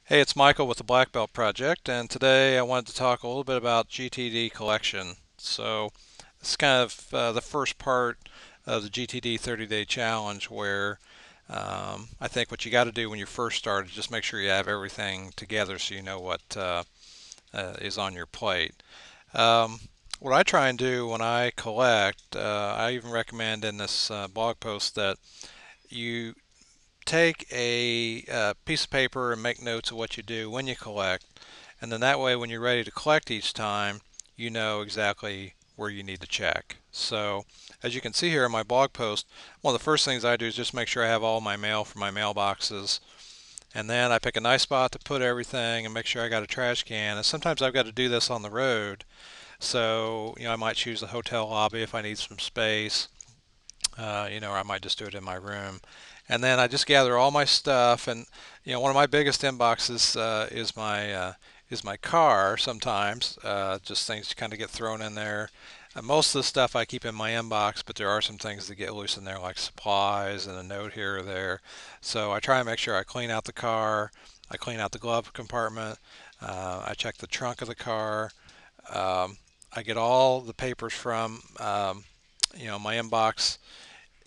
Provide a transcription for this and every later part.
Hey, it's Michael with the Black Belt Project, and today I wanted to talk a little bit about GTD Collection. So, it's kind of the first part of the GTD 30-day challenge where I think what you got to do when you first start is just make sure you have everything together so you know what is on your plate. Um, what I try and do when I collect, I even recommend in this blog post that you take a piece of paper and make notes of what you do when you collect, and then that way when you're ready to collect each time, you know exactly where you need to check. So as you can see here in my blog post, one of the first things I do is just make sure I have all my mail from my mailboxes, and then I pick a nice spot to put everything and make sure I got a trash can. And sometimes I've got to do this on the road, so I might choose the hotel lobby if I need some space, or I might just do it in my room. And then I just gather all my stuff, and one of my biggest inboxes is my car. Sometimes just things kind of get thrown in there. Most of the stuff I keep in my inbox, but there are some things that get loose in there, like supplies and a note here or there. So I try and make sure I clean out the car. I clean out the glove compartment. I check the trunk of the car. Um, I get all the papers from my inbox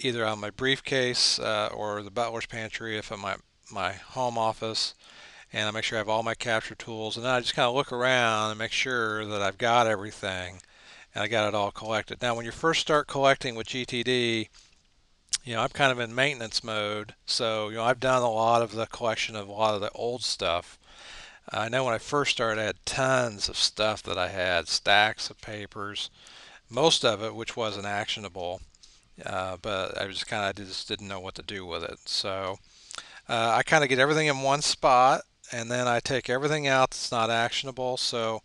either on my briefcase or the butler's pantry if I'm at my home office, and I make sure I have all my capture tools, and then I just kind of look around and make sure that I've got everything and I got it all collected. Now, when you first start collecting with GTD, I'm kind of in maintenance mode, so I've done a lot of the collection of a lot of the old stuff. I know when I first started, I had tons of stuff that I had, stacks of papers, most of it which wasn't actionable. But I just didn't know what to do with it. So I kind of get everything in one spot, and then I take everything out that's not actionable. So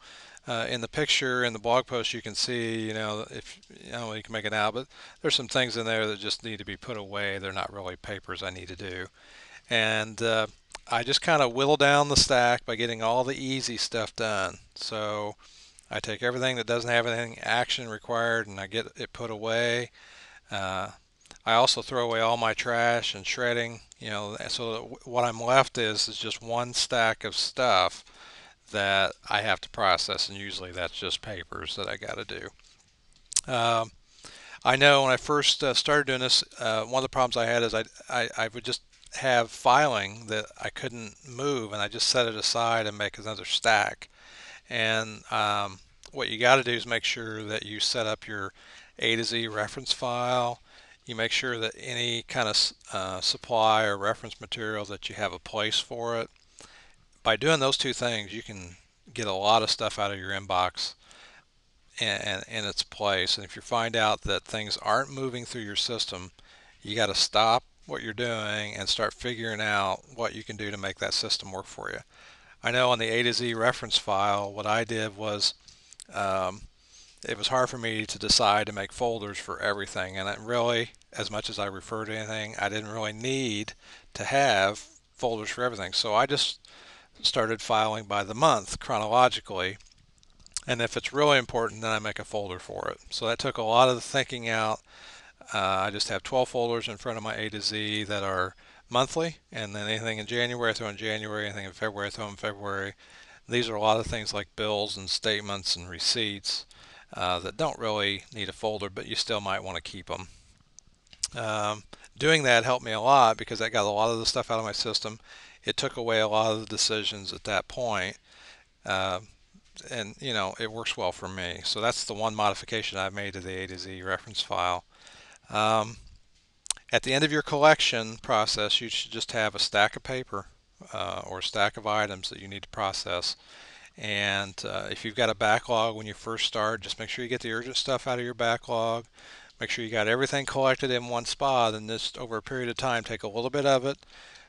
in the picture in the blog post, you can see, if you can make it out, but there's some things in there that just need to be put away. They're not really papers I need to do, and I just kind of whittle down the stack by getting all the easy stuff done. So I take everything that doesn't have anything action required, and I get it put away. Uh, I also throw away all my trash and shredding, so that what I'm left is just one stack of stuff that I have to process, and usually that's just papers that I got to do. Um, I know when I first started doing this, one of the problems I had is I would just have filing that I couldn't move, and I just set it aside and make another stack. And what you got to do is make sure that you set up your A to Z reference file. You make sure that any kind of supply or reference material that you have a place for it. By doing those two things, you can get a lot of stuff out of your inbox and in its place. And if you find out that things aren't moving through your system, you got to stop what you're doing and start figuring out what you can do to make that system work for you. I know on the A to Z reference file, what I did was um, it was hard for me to decide to make folders for everything. And it really, as much as I refer to anything, I didn't really need to have folders for everything. So I just started filing by the month chronologically. And if it's really important, then I make a folder for it. So that took a lot of the thinking out. I just have 12 folders in front of my A to Z that are monthly, and then anything in January I throw in January, anything in February I throw in February. These are a lot of things like bills and statements and receipts that don't really need a folder, but you still might want to keep them. Um, Doing that helped me a lot because I got a lot of the stuff out of my system. It took away a lot of the decisions at that point, uh, and it works well for me. So that's the one modification I've made to the A to Z reference file. Um, at the end of your collection process, you should just have a stack of paper or a stack of items that you need to process. And if you've got a backlog when you first start, just make sure you get the urgent stuff out of your backlog. Make sure you got everything collected in one spot, and just over a period of time, take a little bit of it,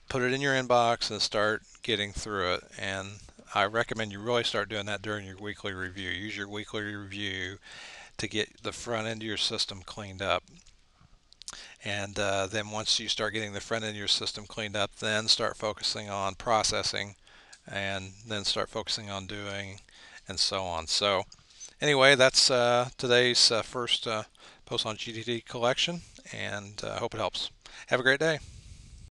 put it in your inbox, and start getting through it. And I recommend you really start doing that during your weekly review. Use your weekly review to get the front end of your system cleaned up. And then once you start getting the front end of your system cleaned up, then start focusing on processing, and then start focusing on doing, and so on. So anyway, that's today's first post on GTD Collection, and I hope it helps. Have a great day.